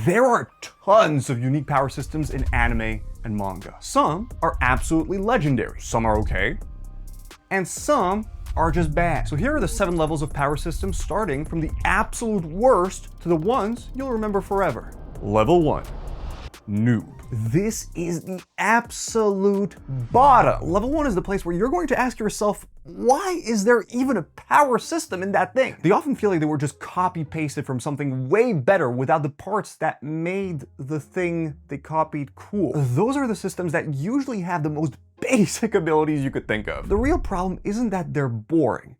There are tons of unique power systems in anime and manga. Some are absolutely legendary, some are okay, and some are just bad. So here are the 7 levels of power systems, starting from the absolute worst to the ones you'll remember forever. Level 1, noob. This is the absolute bottom. Level 1 is the place where you're going to ask yourself, why is there even a power system in that thing? They often feel like they were just copy-pasted from something way better without the parts that made the thing they copied cool. Those are the systems that usually have the most basic abilities you could think of. The real problem isn't that they're boring.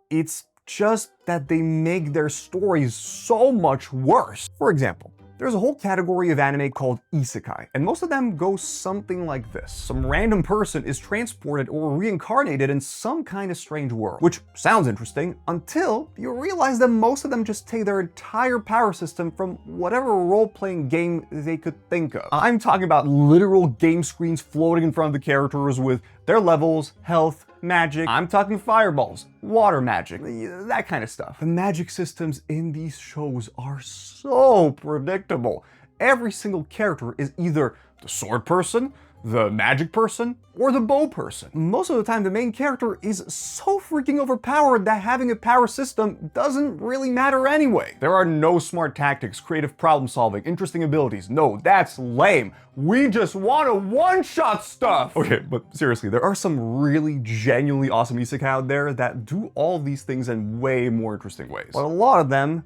It's just that they make their stories so much worse. For example, there's a whole category of anime called isekai, and most of them go something like this. Some random person is transported or reincarnated in some kind of strange world, which sounds interesting until you realize that most of them just take their entire power system from whatever role-playing game they could think of. I'm talking about literal game screens floating in front of the characters with their levels, health, magic. I'm talking fireballs, water magic, that kind of stuff. The magic systems in these shows are so predictable. Every single character is either the sword person, the magic person, or the bow person. Most of the time, the main character is so freaking overpowered that having a power system doesn't really matter anyway. There are no smart tactics, creative problem solving, interesting abilities. No, that's lame. We just want to one-shot stuff. Okay, but seriously, there are some really genuinely awesome isekai out there that do all of these things in way more interesting ways. But a lot of them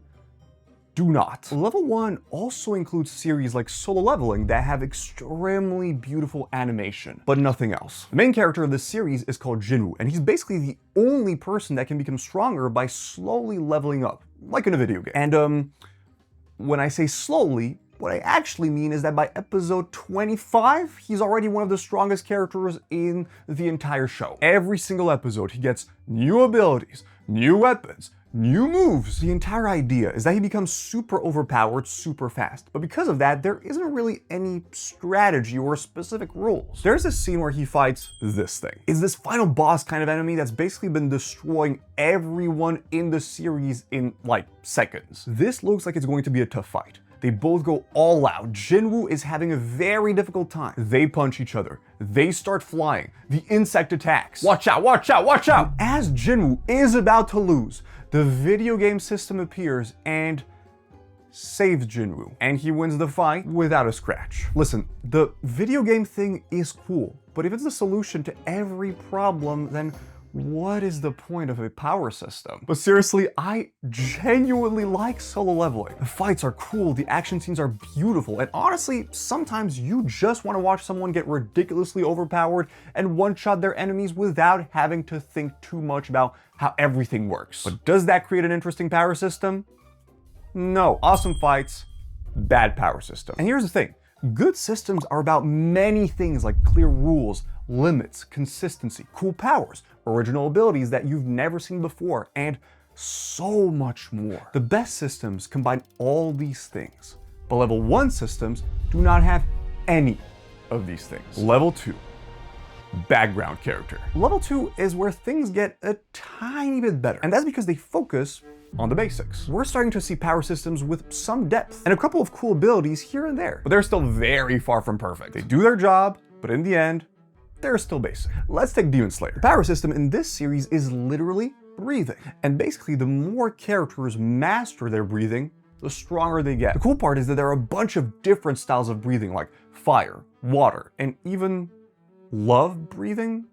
do not. Level 1 also includes series like Solo Leveling that have extremely beautiful animation, but nothing else. The main character of this series is called Jinwoo, and he's basically the only person that can become stronger by slowly leveling up, like in a video game. And when I say slowly, what I actually mean is that by episode 25, he's already one of the strongest characters in the entire show. Every single episode, he gets new abilities, new weapons, new moves. The entire idea is that he becomes super overpowered super fast, but because of that, there isn't really any strategy or specific rules. There's a scene where he fights this thing. It's this final boss kind of enemy that's basically been destroying everyone in the series in like seconds. This looks like it's going to be a tough fight. They both go all out. Jinwoo is having a very difficult time. They punch each other. They start flying. The insect attacks. Watch out, watch out, watch out! As Jinwoo is about to lose, the video game system appears and saves Jinwoo, and he wins the fight without a scratch. Listen, the video game thing is cool, but if it's the solution to every problem, then what is the point of a power system? But seriously, I genuinely like Solo Leveling. The fights are cool, the action scenes are beautiful, and honestly, sometimes you just want to watch someone get ridiculously overpowered and one-shot their enemies without having to think too much about how everything works. But does that create an interesting power system? No. Awesome fights, bad power system. And here's the thing. Good systems are about many things like clear rules, limits, consistency, cool powers, original abilities that you've never seen before, and so much more. The best systems combine all these things, but level 1 systems do not have any of these things. Level 2, background character. Level 2 is where things get a tiny bit better, and that's because they focus on the basics. We're starting to see power systems with some depth and a couple of cool abilities here and there, but they're still very far from perfect. They do their job, but in the end, they're still basic. Let's take Demon Slayer. The power system in this series is literally breathing. And basically, the more characters master their breathing, the stronger they get. The cool part is that there are a bunch of different styles of breathing, like fire, water, and even love breathing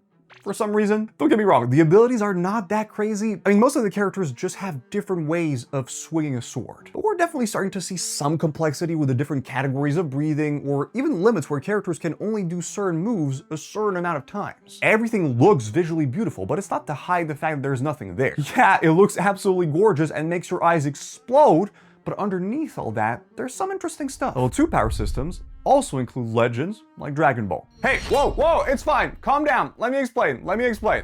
for some reason. Don't get me wrong, the abilities are not that crazy. I mean, most of the characters just have different ways of swinging a sword. But we're definitely starting to see some complexity with the different categories of breathing, or even limits where characters can only do certain moves a certain amount of times. Everything looks visually beautiful, but it's not to hide the fact that there's nothing there. Yeah, it looks absolutely gorgeous and makes your eyes explode, but underneath all that, there's some interesting stuff. Level 2 power systems also include legends like Dragon Ball. Hey, whoa, it's fine. Calm down. Let me explain.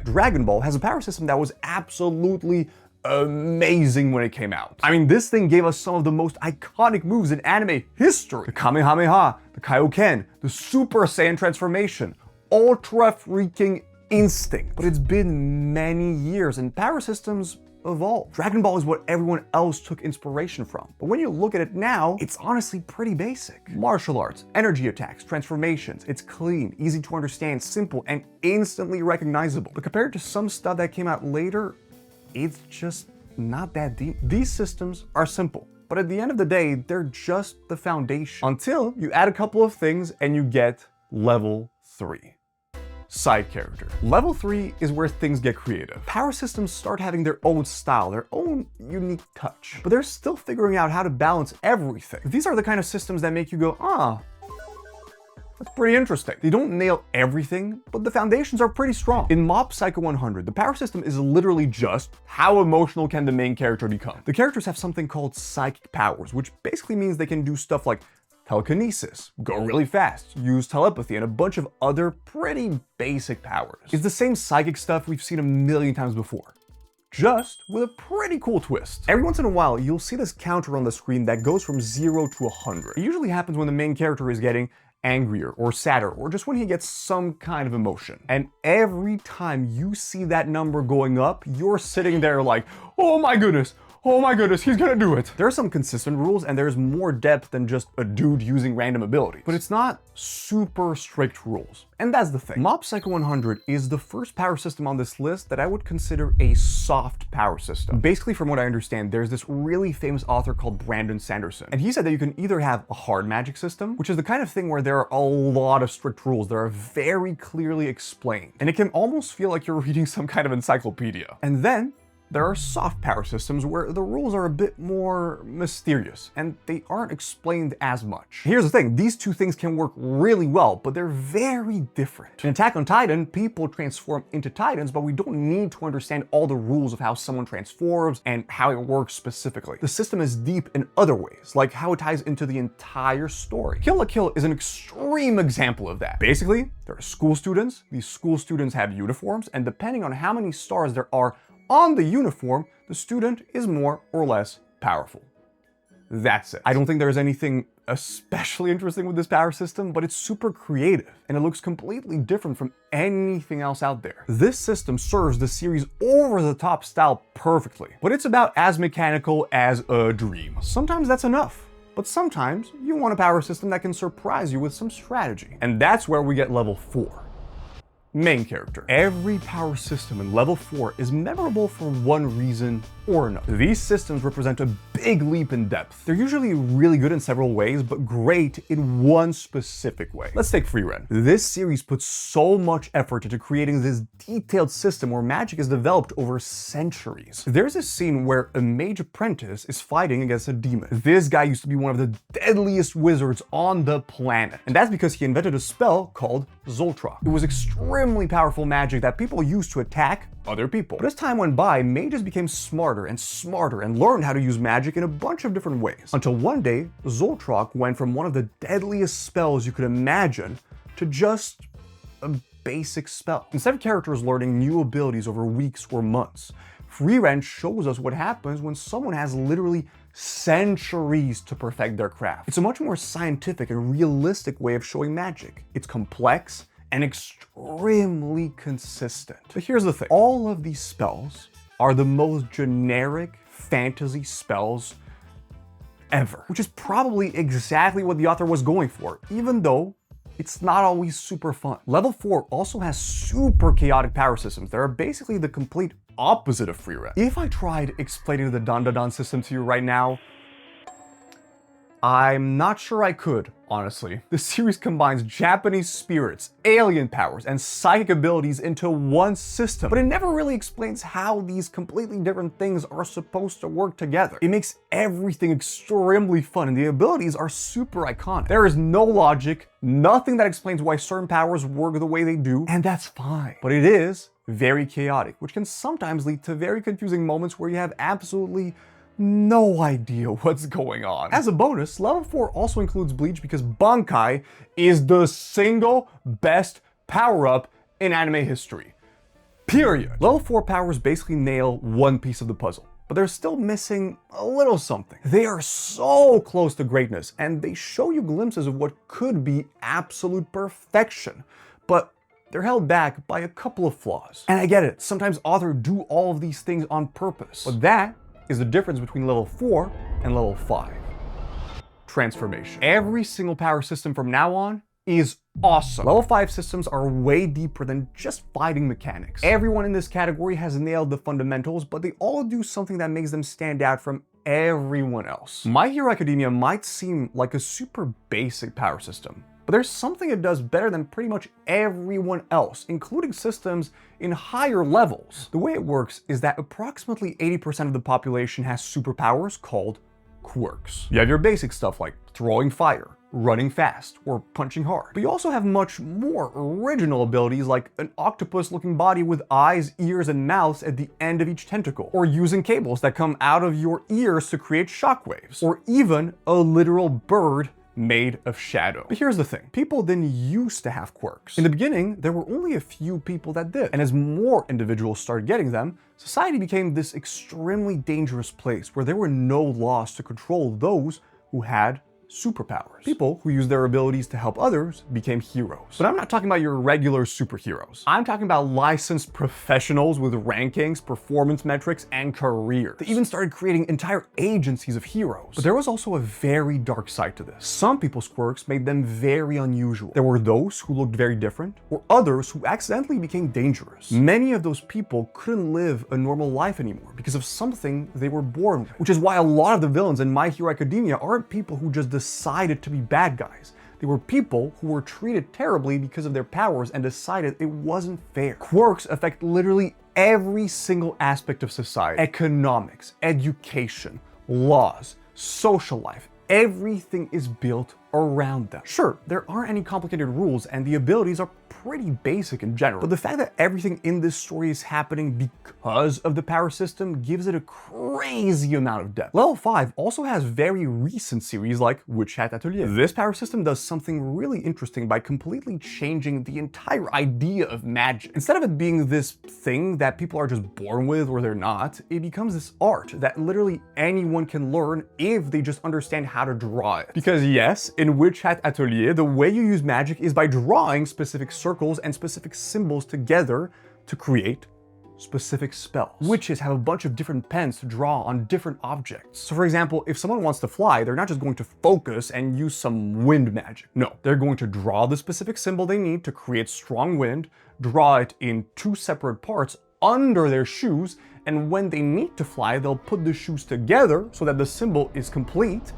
Dragon Ball has a power system that was absolutely amazing when it came out. I mean, this thing gave us some of the most iconic moves in anime history. The Kamehameha, the Kaioken, the Super Saiyan transformation, Ultra freaking Instinct. But it's been many years and power systems evolved. Dragon Ball is what everyone else took inspiration from. But when you look at it now, it's honestly pretty basic. Martial arts, energy attacks, transformations. It's clean, easy to understand, simple, and instantly recognizable. But compared to some stuff that came out later, it's just not that deep. These systems are simple, but at the end of the day, they're just the foundation. Until you add a couple of things and you get level 3. Side character. Level 3 is where things get creative. Power systems start having their own style, their own unique touch, but they're still figuring out how to balance everything. These are the kind of systems that make you go, ah, that's pretty interesting. They don't nail everything, but the foundations are pretty strong. In Mob Psycho 100, the power system is literally just how emotional can the main character become. The characters have something called psychic powers, which basically means they can do stuff like telekinesis, go really fast, use telepathy, and a bunch of other pretty basic powers. It's the same psychic stuff we've seen a million times before, just with a pretty cool twist. Every once in a while, you'll see this counter on the screen that goes from 0 to 100. It usually happens when the main character is getting angrier or sadder, or just when he gets some kind of emotion. And every time you see that number going up, you're sitting there like, oh my goodness, he's gonna do it. There are some consistent rules, and there's more depth than just a dude using random abilities. But it's not super strict rules. And that's the thing. Mob Psycho 100 is the first power system on this list that I would consider a soft power system. Basically, from what I understand, there's this really famous author called Brandon Sanderson. And he said that you can either have a hard magic system, which is the kind of thing where there are a lot of strict rules that are very clearly explained. And it can almost feel like you're reading some kind of encyclopedia. And then there are soft power systems where the rules are a bit more mysterious and they aren't explained as much. Here's the thing, these two things can work really well, but they're very different. In Attack on Titan, people transform into Titans, but we don't need to understand all the rules of how someone transforms and how it works specifically. The system is deep in other ways, like how it ties into the entire story. Kill la Kill is an extreme example of that. Basically, there are school students, these school students have uniforms, and depending on how many stars there are on the uniform, the student is more or less powerful. That's it. I don't think there's anything especially interesting with this power system, but it's super creative and it looks completely different from anything else out there. This system serves the series over-the-top style perfectly, but it's about as mechanical as a dream. Sometimes that's enough. But sometimes you want a power system that can surprise you with some strategy. And that's where we get level 4. Main character. Every power system in level 4 is memorable for one reason or another. These systems represent a big leap in depth. They're usually really good in several ways, but great in one specific way. Let's take Frieren. This series puts so much effort into creating this detailed system where magic is developed over centuries. There's a scene where a mage apprentice is fighting against a demon. This guy used to be one of the deadliest wizards on the planet, and that's because he invented a spell called Zoltrak. It was extremely powerful magic that people used to attack other people. But as time went by, mages became smarter and smarter and learned how to use magic in a bunch of different ways. Until one day, Zoltrak went from one of the deadliest spells you could imagine to just a basic spell. Instead of characters learning new abilities over weeks or months, Frieren shows us what happens when someone has literally centuries to perfect their craft. It's a much more scientific and realistic way of showing magic. It's complex and extremely consistent. But here's the thing, all of these spells are the most generic fantasy spells ever, which is probably exactly what the author was going for, even though it's not always super fun. Level 4 also has super chaotic power systems that are basically the complete opposite of Frieren. If I tried explaining the Dandadan system to you right now, I'm not sure I could, honestly. The series combines Japanese spirits, alien powers, and psychic abilities into one system, but it never really explains how these completely different things are supposed to work together. It makes everything extremely fun, and the abilities are super iconic. There is no logic, nothing that explains why certain powers work the way they do, and that's fine. But it is very chaotic, which can sometimes lead to very confusing moments where you have absolutely no idea what's going on. As a bonus, level 4 also includes Bleach because Bankai is the single best power-up in anime history. Period. Level 4 powers basically nail one piece of the puzzle, but they're still missing a little something. They are so close to greatness, and they show you glimpses of what could be absolute perfection, but they're held back by a couple of flaws. And I get it, sometimes authors do all of these things on purpose. But that is the difference between level 4 and level 5. Transformation. Every single power system from now on is awesome. Level 5 systems are way deeper than just fighting mechanics. Everyone in this category has nailed the fundamentals, but they all do something that makes them stand out from everyone else. My Hero Academia might seem like a super basic power system, but there's something it does better than pretty much everyone else, including systems in higher levels. The way it works is that approximately 80% of the population has superpowers called quirks. You have your basic stuff like throwing fire, running fast, or punching hard. But you also have much more original abilities like an octopus-looking body with eyes, ears, and mouths at the end of each tentacle, or using cables that come out of your ears to create shockwaves, or even a literal bird made of shadow. But here's the thing, people didn't used to have quirks. In the beginning, there were only a few people that did, and as more individuals started getting them, society became this extremely dangerous place where there were no laws to control those who had superpowers. People who use their abilities to help others became heroes. But I'm not talking about your regular superheroes. I'm talking about licensed professionals with rankings, performance metrics, and careers. They even started creating entire agencies of heroes. But there was also a very dark side to this. Some people's quirks made them very unusual. There were those who looked very different, or others who accidentally became dangerous. Many of those people couldn't live a normal life anymore because of something they were born with, which is why a lot of the villains in My Hero Academia aren't people who just decided to be bad guys. They were people who were treated terribly because of their powers and decided it wasn't fair. Quirks affect literally every single aspect of society. Economics, education, laws, social life, everything is built around them. Sure, there aren't any complicated rules and the abilities are pretty basic in general, but the fact that everything in this story is happening because of the power system gives it a crazy amount of depth. Level 5 also has very recent series like Witch Hat Atelier. This power system does something really interesting by completely changing the entire idea of magic. Instead of it being this thing that people are just born with or they're not, it becomes this art that literally anyone can learn if they just understand how to draw it. Because yes, in Witch Hat Atelier, the way you use magic is by drawing specific circles and specific symbols together to create specific spells. Witches have a bunch of different pens to draw on different objects. So for example, if someone wants to fly, they're not just going to focus and use some wind magic. No, they're going to draw the specific symbol they need to create strong wind, draw it in 2 separate parts under their shoes, and when they need to fly, they'll put the shoes together so that the symbol is complete,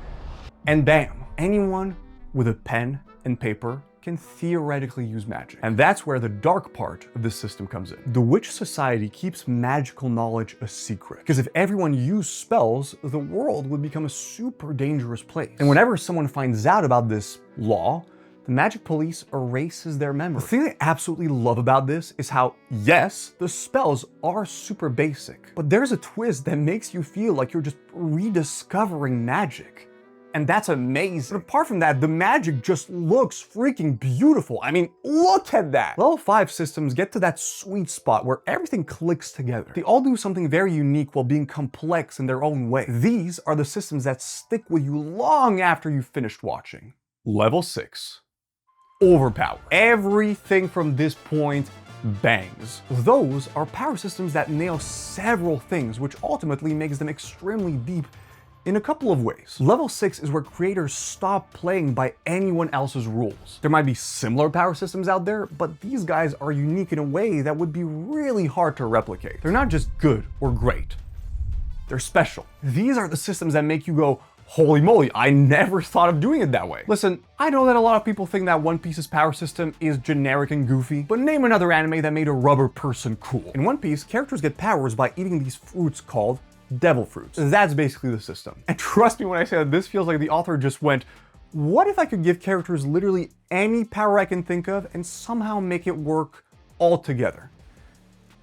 and bam, anyone with a pen and paper can theoretically use magic. And that's where the dark part of this system comes in. The Witch Society keeps magical knowledge a secret, because if everyone used spells, the world would become a super dangerous place. And whenever someone finds out about this law, the magic police erases their memory. The thing I absolutely love about this is how, yes, the spells are super basic, but there's a twist that makes you feel like you're just rediscovering magic. And that's amazing. But apart from that, the magic just looks freaking beautiful. I mean, look at that. Level 5 systems get to that sweet spot where everything clicks together. They all do something very unique while being complex in their own way. These are the systems that stick with you long after you've finished watching. Level 6. Overpower. Everything from this point bangs. Those are power systems that nail several things, which ultimately makes them extremely deep in a couple of ways. Level 6 is where creators stop playing by anyone else's rules. There might be similar power systems out there, but these guys are unique in a way that would be really hard to replicate. They're not just good or great. They're special. These are the systems that make you go, holy moly, I never thought of doing it that way. Listen, I know that a lot of people think that One Piece's power system is generic and goofy, but name another anime that made a rubber person cool. In One Piece, characters get powers by eating these fruits called devil fruits. That's basically the system. And trust me when I say that this feels like the author just went, what if I could give characters literally any power I can think of and somehow make it work all together?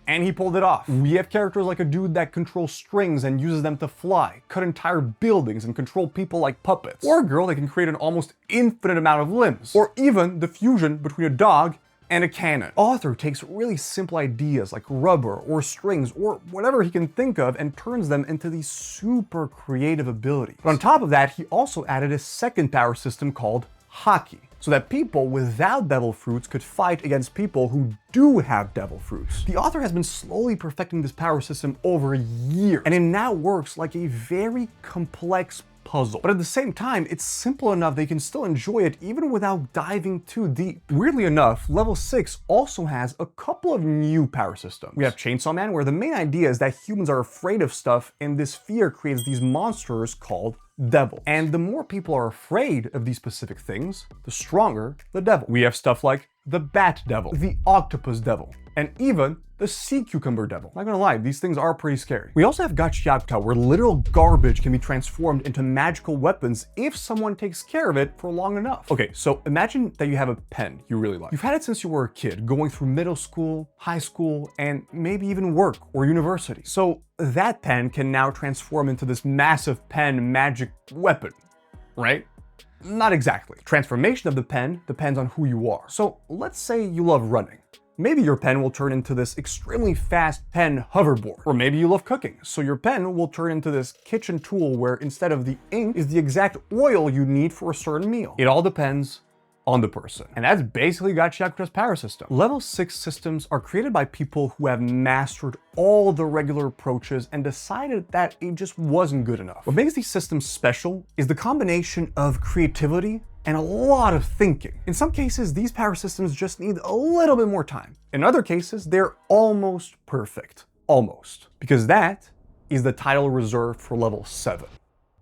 And he pulled it off. We have characters like a dude that controls strings and uses them to fly, cut entire buildings and control people like puppets. Or a girl that can create an almost infinite amount of limbs. Or even the fusion between a dog and a cannon. Author takes really simple ideas like rubber or strings or whatever he can think of and turns them into these super creative abilities. But on top of that, he also added a second power system called haki, so that people without devil fruits could fight against people who do have devil fruits. The author has been slowly perfecting this power system over years, and it now works like a very complex puzzle. But at the same time, it's simple enough they can still enjoy it even without diving too deep. Weirdly enough, level 6 also has a couple of new power systems. We have Chainsaw Man, where the main idea is that humans are afraid of stuff, and this fear creates these monsters called devils. And the more people are afraid of these specific things, the stronger the devil. We have stuff like the Bat Devil, the Octopus Devil, and even the Sea Cucumber Devil. Not gonna lie, these things are pretty scary. We also have Gachiakuta, where literal garbage can be transformed into magical weapons if someone takes care of it for long enough. Okay, so imagine that you have a pen you really like. You've had it since you were a kid, going through middle school, high school, and maybe even work or university. So that pen can now transform into this massive pen magic weapon, right? Not exactly. Transformation of the pen depends on who you are. So let's say you love running. Maybe your pen will turn into this extremely fast pen hoverboard. Or maybe you love cooking, so your pen will turn into this kitchen tool where instead of the ink is the exact oil you need for a certain meal. It all depends on the person. And that's basically Gachiakuta's power system. Level 6 systems are created by people who have mastered all the regular approaches and decided that it just wasn't good enough. What makes these systems special is the combination of creativity and a lot of thinking. In some cases, these power systems just need a little bit more time. In other cases, they're almost perfect. Almost. Because that is the title reserved for level 7,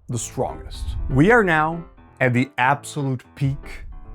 the strongest. We are now at the absolute peak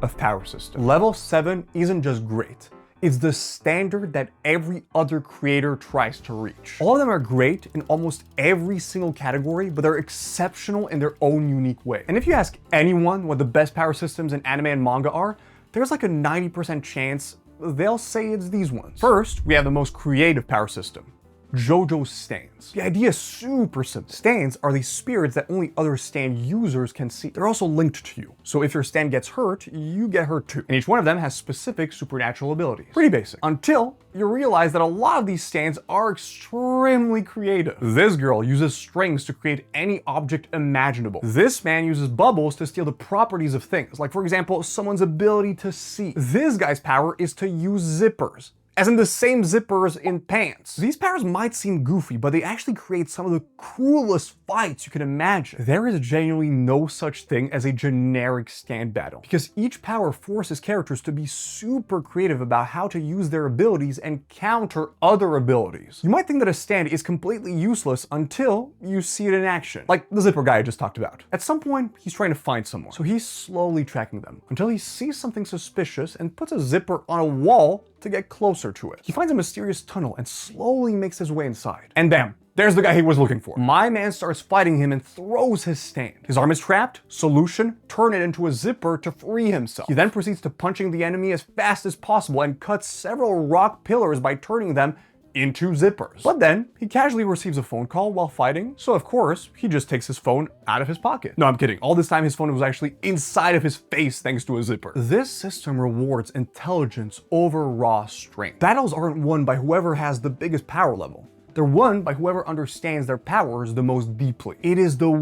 of power system. Level 7 isn't just great. It's the standard that every other creator tries to reach. All of them are great in almost every single category, but they're exceptional in their own unique way. And if you ask anyone what the best power systems in anime and manga are, there's like a 90% chance they'll say it's these ones. First, we have the most creative power system, JoJo's stands. The idea is super simple. Stands are these spirits that only other stand users can see. They're also linked to you. So if your stand gets hurt, you get hurt too. And each one of them has specific supernatural abilities. Pretty basic. Until you realize that a lot of these stands are extremely creative. This girl uses strings to create any object imaginable. This man uses bubbles to steal the properties of things. Like for example, someone's ability to see. This guy's power is to use zippers. As in the same zippers in pants. These powers might seem goofy, but they actually create some of the coolest fights you can imagine. There is genuinely no such thing as a generic stand battle, because each power forces characters to be super creative about how to use their abilities and counter other abilities. You might think that a stand is completely useless until you see it in action, like the zipper guy I just talked about. At some point, he's trying to find someone, so he's slowly tracking them until he sees something suspicious and puts a zipper on a wall to get closer to it. He finds a mysterious tunnel and slowly makes his way inside. And bam, there's the guy he was looking for. My man starts fighting him and throws his stand. His arm is trapped. Solution, turn it into a zipper to free himself. He then proceeds to punching the enemy as fast as possible and cuts several rock pillars by turning them into zippers. But then he casually receives a phone call while fighting, so of course he just takes his phone out of his pocket. No, I'm kidding. All this time his phone was actually inside of his face thanks to a zipper. This system rewards intelligence over raw strength. Battles aren't won by whoever has the biggest power level. They're won by whoever understands their powers the most deeply. It is the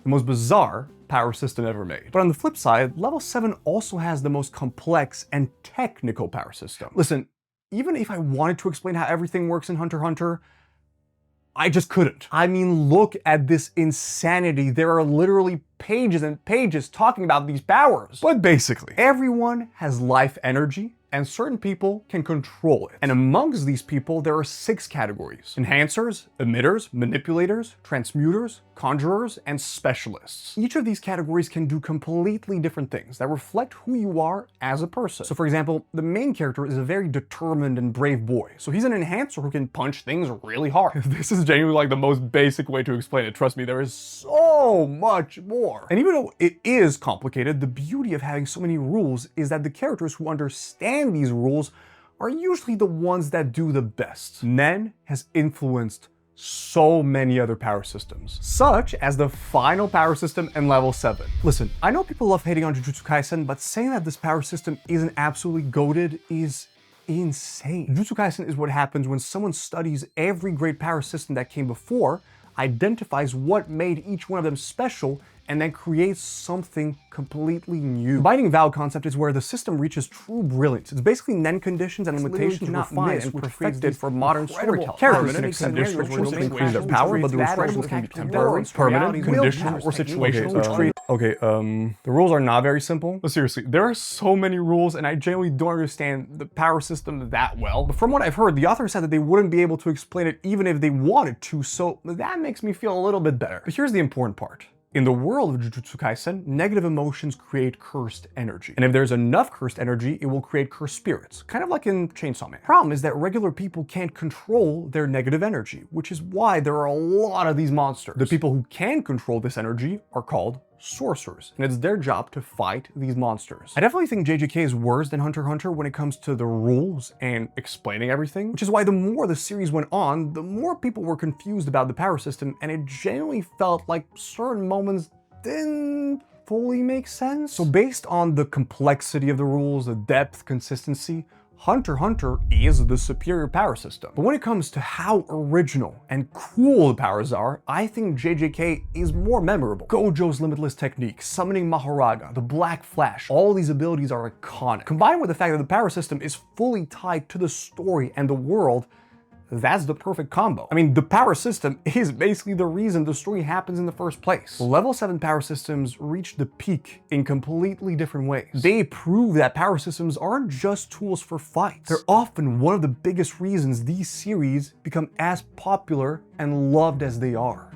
the most bizarre power system ever made. But on the flip side, level 7 also has the most complex and technical power system. Listen, even if I wanted to explain how everything works in Hunter x Hunter, I just couldn't. I mean, look at this insanity. There are literally pages and pages talking about these powers. But basically, everyone has life energy, and certain people can control it. And amongst these people, there are 6 categories: enhancers, emitters, manipulators, transmuters, conjurers, and specialists. Each of these categories can do completely different things that reflect who you are as a person. So for example, the main character is a very determined and brave boy. So he's an enhancer who can punch things really hard. This is genuinely like the most basic way to explain it. Trust me, there is so much more. And even though it is complicated, the beauty of having so many rules is that the characters who understand these rules are usually the ones that do the best. Nen has influenced so many other power systems, such as the final power system in level 7. Listen, I know people love hating on Jujutsu Kaisen, but saying that this power system isn't absolutely goated is insane. Jujutsu Kaisen is what happens when someone studies every great power system that came before, identifies what made each one of them special and then creates something completely new. The binding vow concept is where the system reaches true brilliance. It's basically Nen conditions and limitations refined and perfected for modern storytelling. Characters can accept restrictions to increase their power, but the restrictions can be temporary, permanent, conditional, or situational, which create... the rules are not very simple. But seriously, there are so many rules, and I genuinely don't understand the power system that well. But from what I've heard, the author said that they wouldn't be able to explain it even if they wanted to, so that makes me feel a little bit better. But here's the important part. In the world of Jujutsu Kaisen, negative emotions create cursed energy. And if there's enough cursed energy, it will create cursed spirits, kind of like in Chainsaw Man. Problem is that regular people can't control their negative energy, which is why there are a lot of these monsters. The people who can control this energy are called sorcerers, and it's their job to fight these monsters. I definitely think JJK is worse than Hunter x Hunter when it comes to the rules and explaining everything, which is why the more the series went on, the more people were confused about the power system, and it genuinely felt like certain moments didn't fully make sense. So based on the complexity of the rules, the depth, consistency, Hunter x Hunter is the superior power system. But when it comes to how original and cool the powers are, I think JJK is more memorable. Gojo's limitless technique, summoning Mahoraga, the Black Flash, all these abilities are iconic. Combined with the fact that the power system is fully tied to the story and the world, that's the perfect combo. I mean, the power system is basically the reason the story happens in the first place. Level 7 power systems reach the peak in completely different ways. They prove that power systems aren't just tools for fights. They're often one of the biggest reasons these series become as popular and loved as they are.